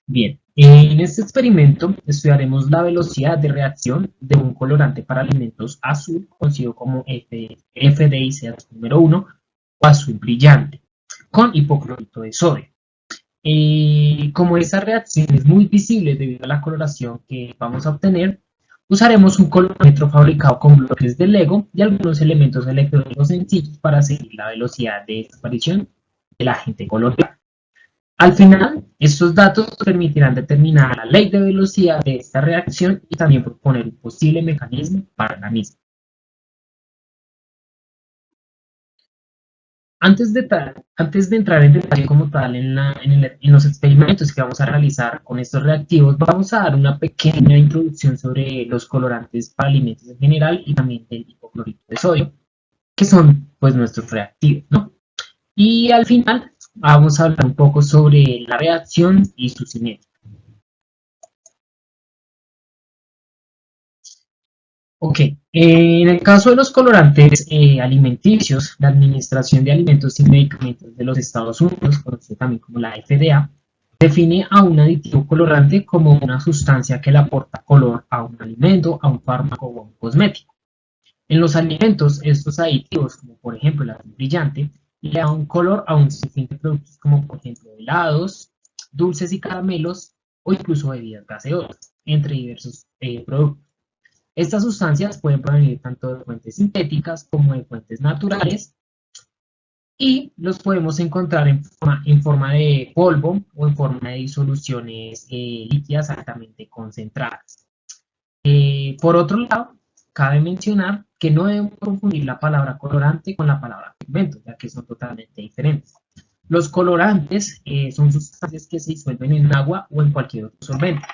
Bien, en este experimento estudiaremos la velocidad de reacción de un colorante para alimentos azul, conocido como FDIC número 1 o azul brillante, con hipoclorito de sodio. Como esta reacción es muy visible debido a la coloración que vamos a obtener, usaremos un colorómetro fabricado con bloques de Lego y algunos elementos electrónicos sencillos para seguir la velocidad de desaparición del agente colorante. Al final, estos datos permitirán determinar la ley de velocidad de esta reacción y también proponer un posible mecanismo para la misma. Antes de entrar en detalle como tal en los experimentos que vamos a realizar con estos reactivos, vamos a dar una pequeña introducción sobre los colorantes para alimentos en general y también del hipoclorito de sodio, que son pues nuestros reactivos, ¿no? Y al final vamos a hablar un poco sobre la reacción y su cinética. Ok, en el caso de los colorantes alimenticios, la Administración de Alimentos y Medicamentos de los Estados Unidos, conocido también como la FDA, define a un aditivo colorante como una sustancia que le aporta color a un alimento, a un fármaco o a un cosmético. En los alimentos, estos aditivos, como por ejemplo el azul brillante, le dan un color a un sinfín de productos como por ejemplo helados, dulces y caramelos o incluso bebidas gaseosas, entre diversos productos. Estas sustancias pueden provenir tanto de fuentes sintéticas como de fuentes naturales y los podemos encontrar en forma de polvo o en forma de disoluciones líquidas altamente concentradas. Por otro lado, cabe mencionar que no debemos confundir la palabra colorante con la palabra pigmento, ya que son totalmente diferentes. Los colorantes son sustancias que se disuelven en agua o en cualquier otro solvente.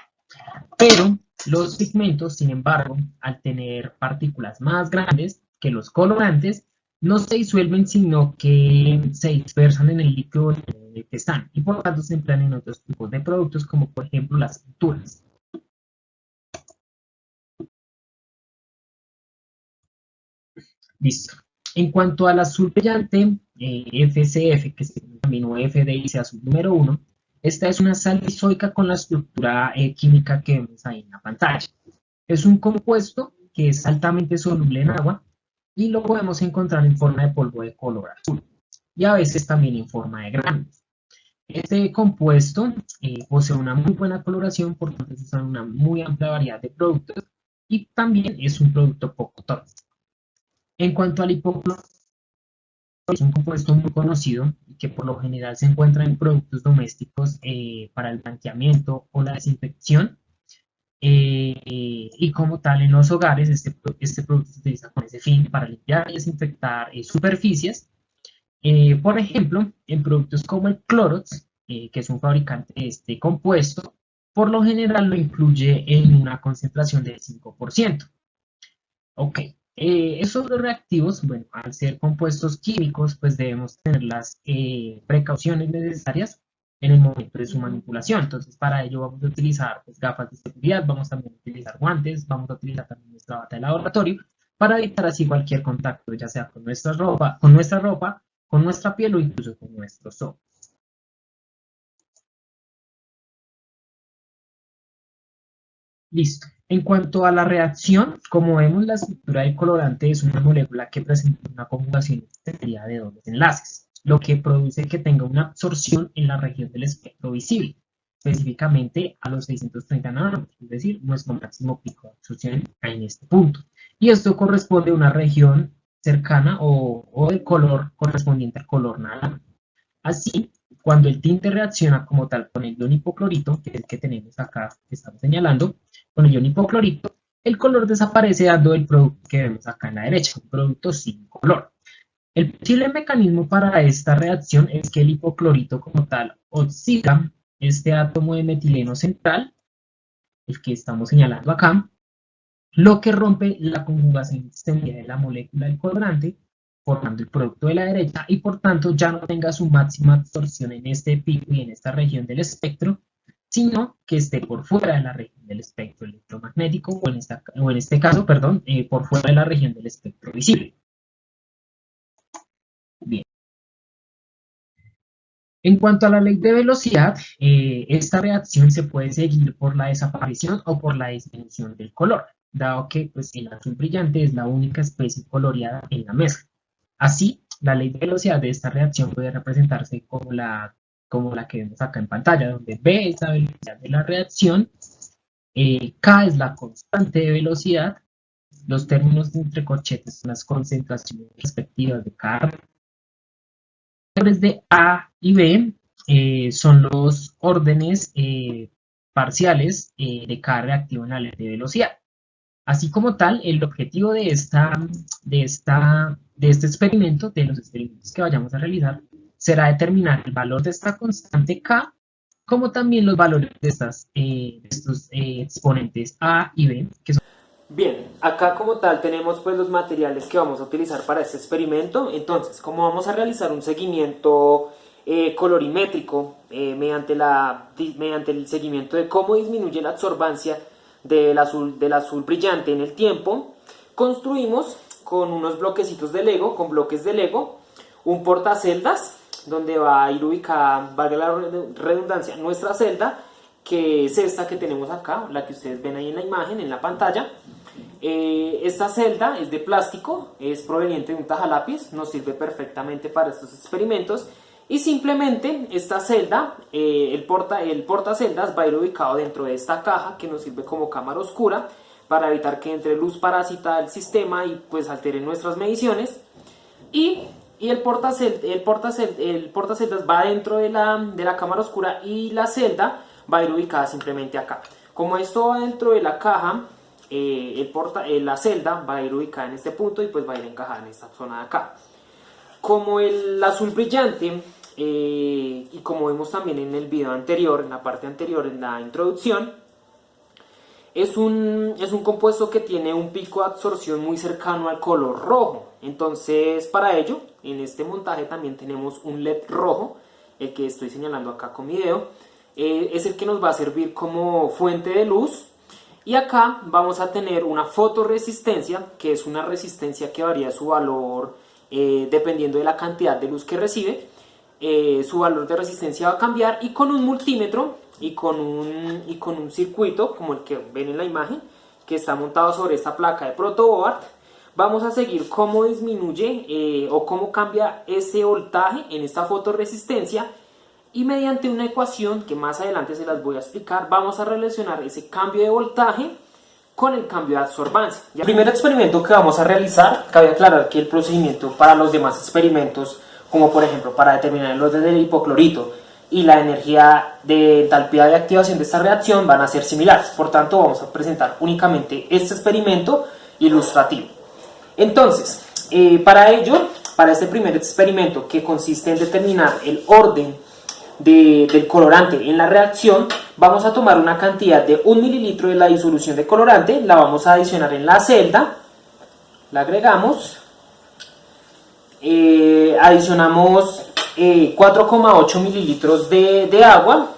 Pero los pigmentos, sin embargo, al tener partículas más grandes que los colorantes, no se disuelven, sino que se dispersan en el líquido en el que están y por lo tanto se emplean en otros tipos de productos, como por ejemplo las pinturas. Listo. En cuanto al azul brillante, FCF, que se denominó FDIC azul número 1, esta es una sal disoica con la estructura química que vemos ahí en la pantalla. Es un compuesto que es altamente soluble en agua y lo podemos encontrar en forma de polvo de color azul y a veces también en forma de granos. Este compuesto posee una muy buena coloración, por tanto se usa una muy amplia variedad de productos y también es un producto poco tóxico. En cuanto al hipoclorito, es un compuesto muy conocido y que por lo general se encuentra en productos domésticos para el blanqueamiento o la desinfección. Y como tal en los hogares, este producto se utiliza con ese fin para limpiar y desinfectar superficies. Por ejemplo, en productos como el Clorox, que es un fabricante de este compuesto, por lo general lo incluye en una concentración del 5%. Ok, esos dos reactivos, bueno, al ser compuestos químicos, pues debemos tener las precauciones necesarias en el momento de su manipulación. Entonces, para ello vamos a utilizar pues, gafas de seguridad, vamos también a utilizar guantes, vamos a utilizar también nuestra bata de laboratorio para evitar así cualquier contacto, ya sea con nuestra ropa, con nuestra piel o incluso con nuestros ojos. Listo. En cuanto a la reacción, como vemos, la estructura del colorante es una molécula que presenta una conjugación extendida de dobles enlaces, lo que produce que tenga una absorción en la región del espectro visible, específicamente a los 630 nanómetros, es decir, nuestro máximo pico de absorción en este punto. Y esto corresponde a una región cercana o del color correspondiente al color naranja. Así, cuando el tinte reacciona como tal con el ion hipoclorito, que es el que tenemos acá, que estamos señalando, con el ion hipoclorito, el color desaparece dando el producto que vemos acá en la derecha, un producto sin color. El posible mecanismo para esta reacción es que el hipoclorito como tal oxida este átomo de metileno central, el que estamos señalando acá, lo que rompe la conjugación extendida de la molécula del colorante, formando el producto de la derecha y por tanto ya no tenga su máxima absorción en este pico y en esta región del espectro, sino que esté por fuera de la región del espectro electromagnético o en este caso, perdón, por fuera de la región del espectro visible. Bien. En cuanto a la ley de velocidad, esta reacción se puede seguir por la desaparición o por la disminución del color, dado que pues, el azul brillante es la única especie coloreada en la mezcla. Así, la ley de velocidad de esta reacción puede representarse como la que vemos acá en pantalla, donde B es la velocidad de la reacción, K es la constante de velocidad, los términos entre corchetes son las concentraciones respectivas de cada valores de A y B son los órdenes parciales de cada reactivo en la ley de velocidad. Así como tal, el objetivo de este experimento, de los experimentos que vayamos a realizar, será determinar el valor de esta constante K, como también los valores de estos exponentes A y B, que son. Bien, acá como tal tenemos pues los materiales que vamos a utilizar para este experimento. Entonces, como vamos a realizar un seguimiento colorimétrico mediante el seguimiento de cómo disminuye la absorbancia del azul brillante en el tiempo, construimos con unos bloquecitos de Lego, con bloques de Lego, un portaceldas donde va a ir ubicada, valga la redundancia, nuestra celda, que es esta que tenemos acá, la que ustedes ven ahí en la imagen, en la pantalla. Esta celda es de plástico, es proveniente de un tajalápiz, nos sirve perfectamente para estos experimentos. Y simplemente esta celda, el portaceldas va a ir ubicado dentro de esta caja que nos sirve como cámara oscura para evitar que entre luz parásita al sistema y pues altere nuestras mediciones. Y el portaceldas va dentro de la cámara oscura y la celda va a ir ubicada simplemente acá. Como esto va dentro de la caja, la celda va a ir ubicada en este punto y pues va a ir encajada en esta zona de acá. Como el azul brillante, y como vimos también en el video anterior, en la parte anterior, en la introducción, es un compuesto que tiene un pico de absorción muy cercano al color rojo. Entonces, para ello, en este montaje también tenemos un LED rojo, el que estoy señalando acá con mi dedo. Es el que nos va a servir como fuente de luz. Y acá vamos a tener una fotoresistencia, que es una resistencia que varía su valor dependiendo de la cantidad de luz que recibe. Su valor de resistencia va a cambiar, y con un multímetro y con un circuito como el que ven en la imagen, que está montado sobre esta placa de protoboard, vamos a seguir cómo disminuye o cómo cambia ese voltaje en esta fotoresistencia. Y mediante una ecuación que más adelante se las voy a explicar, vamos a relacionar ese cambio de voltaje con el cambio de absorbancia. El primer experimento que vamos a realizar, cabe aclarar que el procedimiento para los demás experimentos, como por ejemplo para determinar el orden del hipoclorito y la energía de entalpía de activación de esta reacción, van a ser similares. Por tanto, vamos a presentar únicamente este experimento ilustrativo. Entonces, para este primer experimento, que consiste en determinar el orden del colorante en la reacción, vamos a tomar una cantidad de 1 mililitro de la disolución de colorante, la vamos a adicionar en la celda, la agregamos, adicionamos 4,8 mililitros de agua,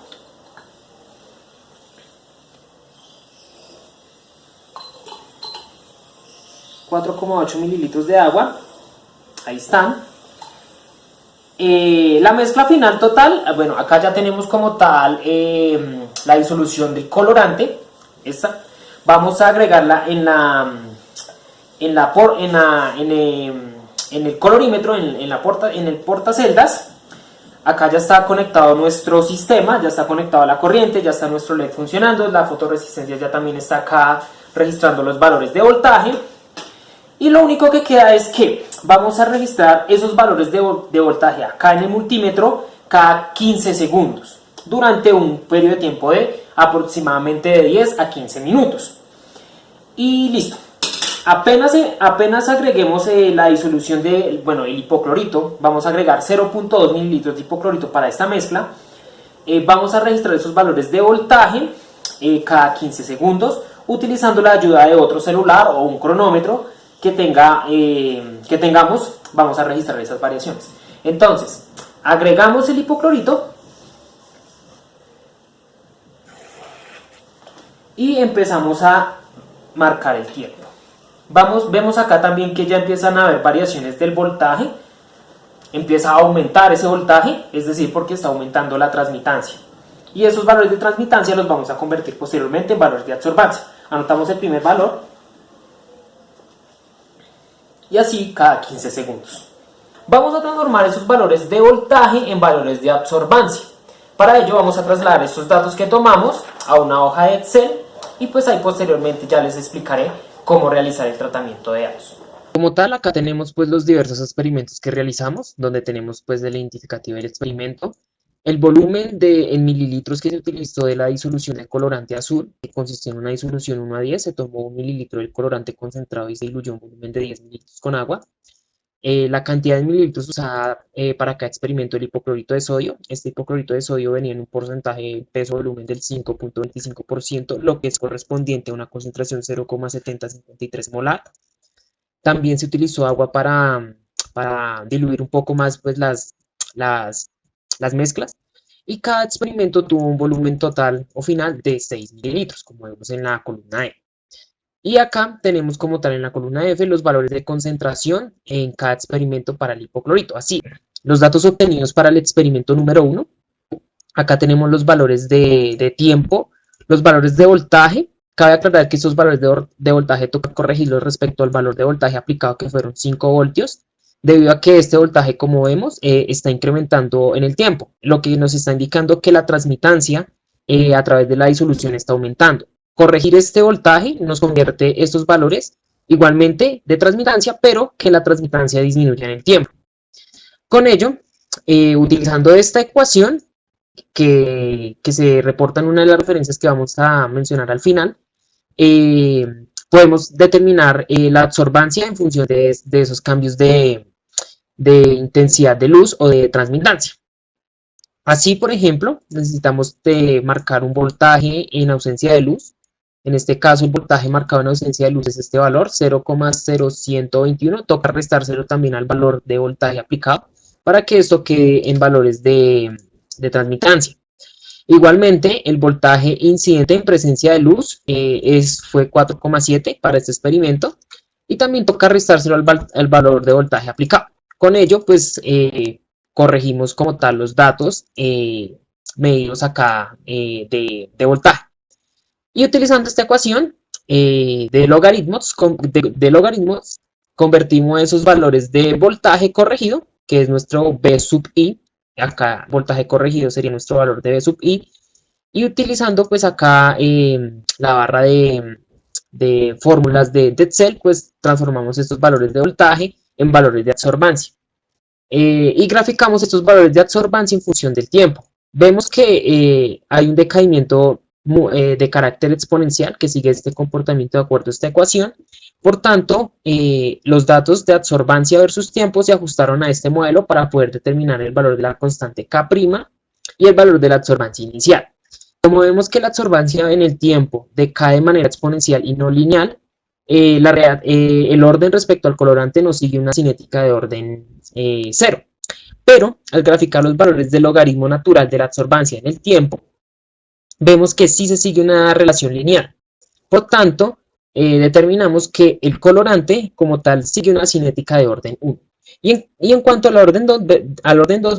ahí están. La mezcla final total, bueno, acá ya tenemos como tal la disolución del colorante. Esta vamos a agregarla en el colorímetro, en el portaceldas. Acá ya está conectado nuestro sistema, ya está conectado a la corriente, ya está nuestro LED funcionando, la fotoresistencia ya también está acá registrando los valores de voltaje. Y lo único que queda es que vamos a registrar esos valores de voltaje acá en el multímetro cada 15 segundos durante un periodo de tiempo de aproximadamente de 10 a 15 minutos. Y listo. Apenas agreguemos la disolución el hipoclorito, vamos a agregar 0,2 mililitros de hipoclorito para esta mezcla. Vamos a registrar esos valores de voltaje cada 15 segundos utilizando la ayuda de otro celular o un cronómetro que tengamos. Vamos a registrar esas variaciones. Entonces, agregamos el hipoclorito y empezamos a marcar el tiempo. Vemos acá también que ya empiezan a haber variaciones del voltaje. empieza a aumentar ese voltaje, es decir, porque está aumentando la transmitancia. Y esos valores de transmitancia los vamos a convertir posteriormente en valores de absorbancia. Anotamos el primer valor y así cada 15 segundos. Vamos a transformar esos valores de voltaje en valores de absorbancia. Para ello vamos a trasladar estos datos que tomamos a una hoja de Excel y pues ahí posteriormente ya les explicaré cómo realizar el tratamiento de datos. Como tal, acá tenemos pues los diversos experimentos que realizamos, donde tenemos pues el identificativo del experimento, el volumen en mililitros que se utilizó de la disolución del colorante azul, que consistió en una disolución 1:10, se tomó 1 mililitro del colorante concentrado y se diluyó un volumen de 10 mililitros con agua. La cantidad de mililitros usada para cada experimento del hipoclorito de sodio. Este hipoclorito de sodio venía en un porcentaje peso-volumen del 5.25%, lo que es correspondiente a una concentración 0,7053 molar. También se utilizó agua para diluir un poco más pues, las mezclas. Y cada experimento tuvo un volumen total o final de 6 mililitros, como vemos en la columna E. Y acá tenemos como tal en la columna F los valores de concentración en cada experimento para el hipoclorito. Así, los datos obtenidos para el experimento número 1. Acá tenemos los valores de tiempo, los valores de voltaje. Cabe aclarar que estos valores de voltaje toca corregirlos respecto al valor de voltaje aplicado, que fueron 5 voltios, debido a que este voltaje, como vemos, está incrementando en el tiempo, lo que nos está indicando que la transmitancia a través de la disolución está aumentando. Corregir este voltaje nos convierte estos valores igualmente de transmitancia, pero que la transmitancia disminuya en el tiempo. Con ello, utilizando esta ecuación que se reporta en una de las referencias que vamos a mencionar al final, podemos determinar la absorbancia en función de esos cambios de intensidad de luz o de transmitancia. Así, por ejemplo, necesitamos marcar un voltaje en ausencia de luz. En este caso, el voltaje marcado en ausencia de luz es este valor, 0,0121. Toca restárselo también al valor de voltaje aplicado para que esto quede en valores de transmitancia. Igualmente, el voltaje incidente en presencia de luz fue 4,7 para este experimento. Y también toca restárselo al valor de voltaje aplicado. Con ello, pues, corregimos como tal los datos medidos acá de voltaje. Y utilizando esta ecuación de logaritmos, convertimos esos valores de voltaje corregido, que es nuestro V sub I, acá voltaje corregido sería nuestro valor de V sub I, y utilizando pues acá la barra de fórmulas de Excel, pues transformamos estos valores de voltaje en valores de absorbancia. Y graficamos estos valores de absorbancia en función del tiempo. Vemos que hay un decaimiento de carácter exponencial que sigue este comportamiento de acuerdo a esta ecuación. Por tanto, los datos de absorbancia versus tiempo se ajustaron a este modelo para poder determinar el valor de la constante K' y el valor de la absorbancia inicial. Como vemos que la absorbancia en el tiempo decae de manera exponencial y no lineal, el orden respecto al colorante nos sigue una cinética de orden 0. Pero al graficar los valores del logaritmo natural de la absorbancia en el tiempo, vemos que sí se sigue una relación lineal. Por tanto, determinamos que el colorante como tal sigue una cinética de orden 1. Y en cuanto al orden 2,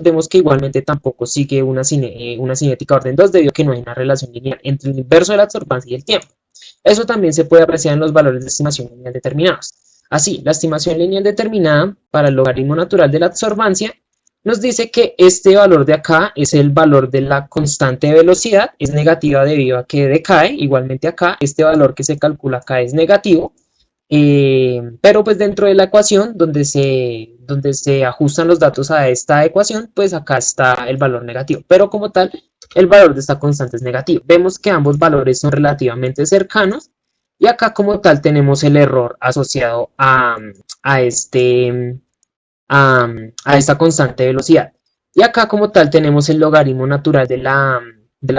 vemos que igualmente tampoco sigue una cinética de orden 2 debido a que no hay una relación lineal entre el inverso de la absorbancia y el tiempo. Eso también se puede apreciar en los valores de estimación lineal determinados. Así, la estimación lineal determinada para el logaritmo natural de la absorbancia nos dice que este valor de acá es el valor de la constante de velocidad, es negativa debido a que decae. Igualmente acá, este valor que se calcula acá es negativo, pero pues dentro de la ecuación donde se ajustan los datos a esta ecuación, pues acá está el valor negativo, pero como tal, el valor de esta constante es negativo. Vemos que ambos valores son relativamente cercanos y acá como tal tenemos el error asociado a esta constante de velocidad. Y acá como tal tenemos el logaritmo natural de la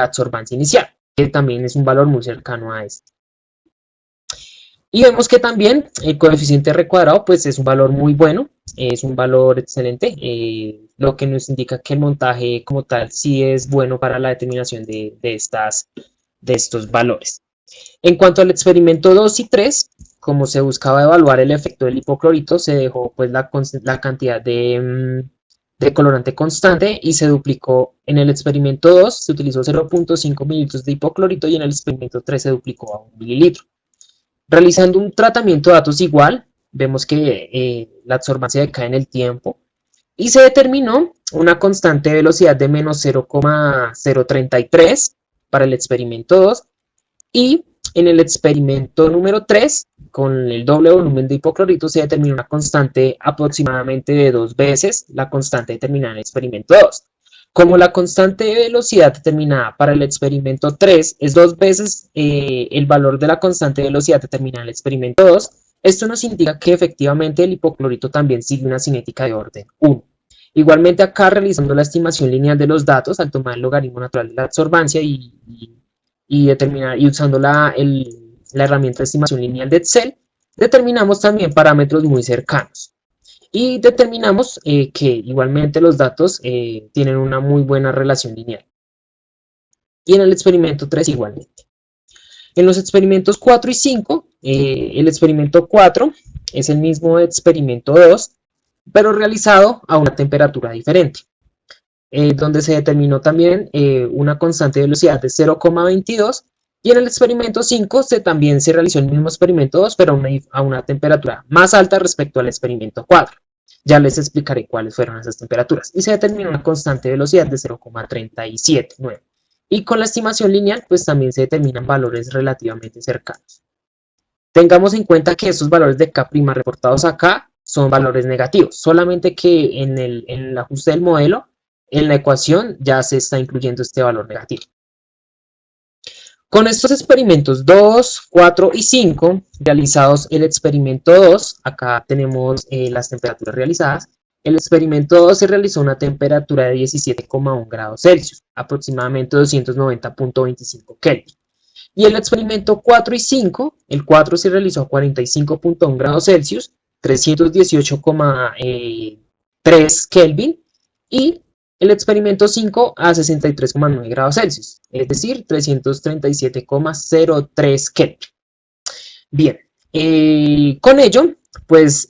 absorbancia inicial, que también es un valor muy cercano a este. Y vemos que también el coeficiente R cuadrado pues es un valor muy bueno, es un valor excelente, lo que nos indica que el montaje como tal sí es bueno para la determinación de estos valores. En cuanto al experimento 2 y 3, como se buscaba evaluar el efecto del hipoclorito, se dejó pues la cantidad de de colorante constante y se duplicó en el experimento 2, se utilizó 0.5 mililitros de hipoclorito y en el experimento 3 se duplicó a 1 mililitro. Realizando un tratamiento de datos igual, vemos que la absorbancia decae en el tiempo y se determinó una constante de velocidad de menos 0,033 para el experimento 2 y en el experimento número 3, con el doble volumen de hipoclorito, se determinó una constante aproximadamente de 2 veces la constante determinada en el experimento 2. Como la constante de velocidad determinada para el experimento 3 es 2 veces el valor de la constante de velocidad determinada en el experimento 2, esto nos indica que efectivamente el hipoclorito también sigue una cinética de orden 1. Igualmente acá realizando la estimación lineal de los datos al tomar el logaritmo natural de la absorbancia y usando la herramienta de estimación lineal de Excel, determinamos también parámetros muy cercanos. Y determinamos que igualmente los datos tienen una muy buena relación lineal. Y en el experimento 3 igualmente. En los experimentos 4 y 5, el experimento 4 es el mismo experimento 2, pero realizado a una temperatura diferente. Donde se determinó también una constante de velocidad de 0,22 y en el experimento 5 también se realizó el mismo experimento 2 pero a una temperatura más alta respecto al experimento 4. Ya les explicaré cuáles fueron esas temperaturas. Y se determinó una constante de velocidad de 0,379. Y con la estimación lineal pues también se determinan valores relativamente cercanos. Tengamos en cuenta que estos valores de K' reportados acá son valores negativos, solamente que en el ajuste del modelo en la ecuación ya se está incluyendo este valor negativo. Con estos experimentos 2, 4 y 5, realizados el experimento 2, acá tenemos las temperaturas realizadas. El experimento 2 se realizó a una temperatura de 17,1 grados Celsius, aproximadamente 290.25 Kelvin. Y el experimento 4 y 5, el 4 se realizó a 45.1 grados Celsius, 318,3 Kelvin, y el experimento 5 a 63,9 grados Celsius, es decir, 337,03 Kelvin. Bien, con ello, pues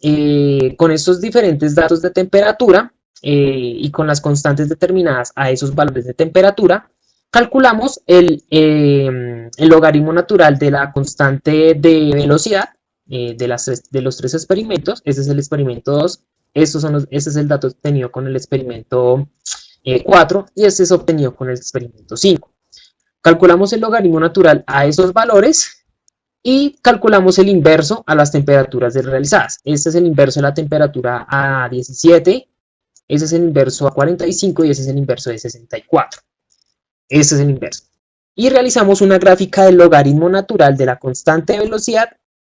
con estos diferentes datos de temperatura y con las constantes determinadas a esos valores de temperatura, calculamos el logaritmo natural de la constante de velocidad de los tres experimentos. Este es el experimento 2, este es el dato obtenido con el experimento 4 y este es obtenido con el experimento 5. Calculamos el logaritmo natural a esos valores y calculamos el inverso a las temperaturas realizadas. Este es el inverso de la temperatura a 17, ese es el inverso a 45 y ese es el inverso de 64. Este es el inverso. Y realizamos una gráfica del logaritmo natural de la constante de velocidad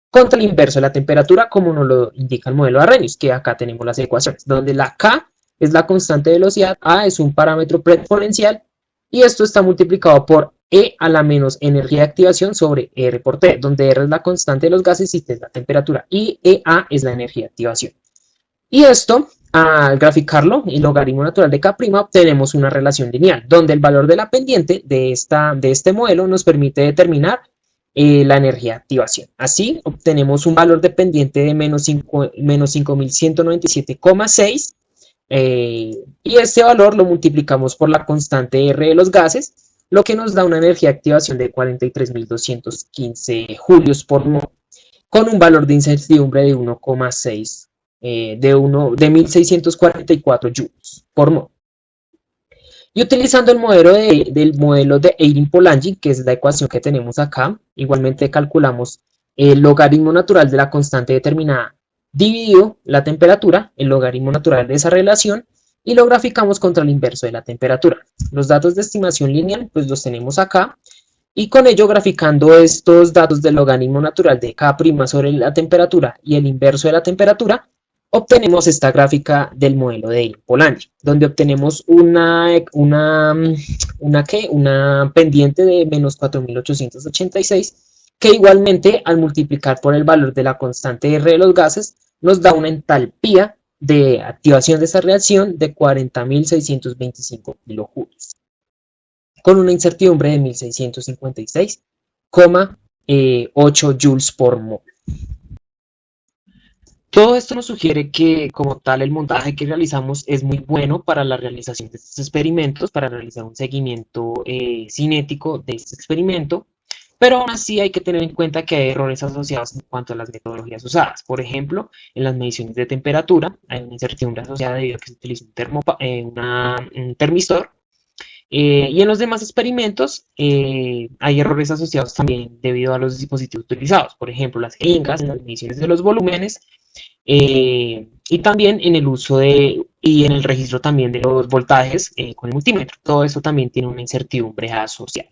contra el inverso de la temperatura, como nos lo indica el modelo de Arrhenius, que acá tenemos las ecuaciones, donde la K es la constante de velocidad, A es un parámetro exponencial, y esto está multiplicado por E a la menos energía de activación sobre R por T, donde R es la constante de los gases y T es la temperatura, y EA es la energía de activación. Y esto, al graficarlo, el logaritmo natural de K' obtenemos una relación lineal, donde el valor de la pendiente de este modelo nos permite determinar la energía de activación. Así, obtenemos un valor de pendiente de menos 5.197,6 y este valor lo multiplicamos por la constante R de los gases, lo que nos da una energía de activación de 43.215 julios por mol, con un valor de incertidumbre de 1,6 de 1644 joules por mol. Y utilizando el modelo de Eirin-Polanyi, que es la ecuación que tenemos acá, igualmente calculamos el logaritmo natural de la constante determinada dividido la temperatura, el logaritmo natural de esa relación, y lo graficamos contra el inverso de la temperatura. Los datos de estimación lineal pues los tenemos acá, y con ello graficando estos datos del logaritmo natural de K' sobre la temperatura y el inverso de la temperatura, obtenemos esta gráfica del modelo de Eirin-Polanyi, donde obtenemos una pendiente de menos 4.886, que igualmente al multiplicar por el valor de la constante R de los gases, nos da una entalpía de activación de esa reacción de 40.625 kilojulios, con una incertidumbre de 1.656,8 joules por mol. Todo esto nos sugiere que, como tal, el montaje que realizamos es muy bueno para la realización de estos experimentos, para realizar un seguimiento cinético de este experimento, pero aún así hay que tener en cuenta que hay errores asociados en cuanto a las metodologías usadas. Por ejemplo, en las mediciones de temperatura hay una incertidumbre asociada debido a que se utiliza un termistor. Y en los demás experimentos hay errores asociados también debido a los dispositivos utilizados, por ejemplo, las jeringas, en las mediciones de los volúmenes y también en el uso y en el registro también de los voltajes con el multímetro. Todo eso también tiene una incertidumbre asociada.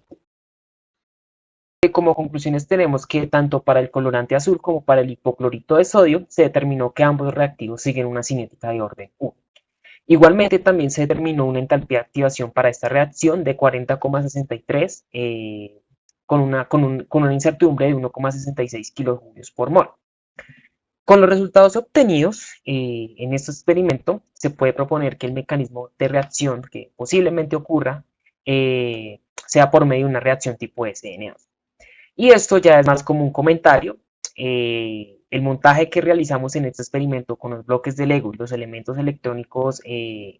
Como conclusiones tenemos que tanto para el colorante azul como para el hipoclorito de sodio se determinó que ambos reactivos siguen una cinética de orden 1. Igualmente también se determinó una entalpía de activación para esta reacción de 40,63 con una incertidumbre de 1,66 kilojulios por mol. Con los resultados obtenidos en este experimento, se puede proponer que el mecanismo de reacción que posiblemente ocurra sea por medio de una reacción tipo SN2. Y esto ya es más como un comentario. El montaje que realizamos en este experimento con los bloques de Lego y los elementos electrónicos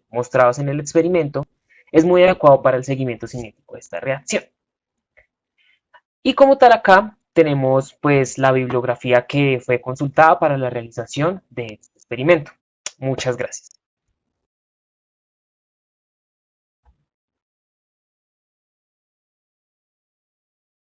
mostrados en el experimento es muy adecuado para el seguimiento cinético de esta reacción. Y como tal acá tenemos pues la bibliografía que fue consultada para la realización de este experimento. Muchas gracias.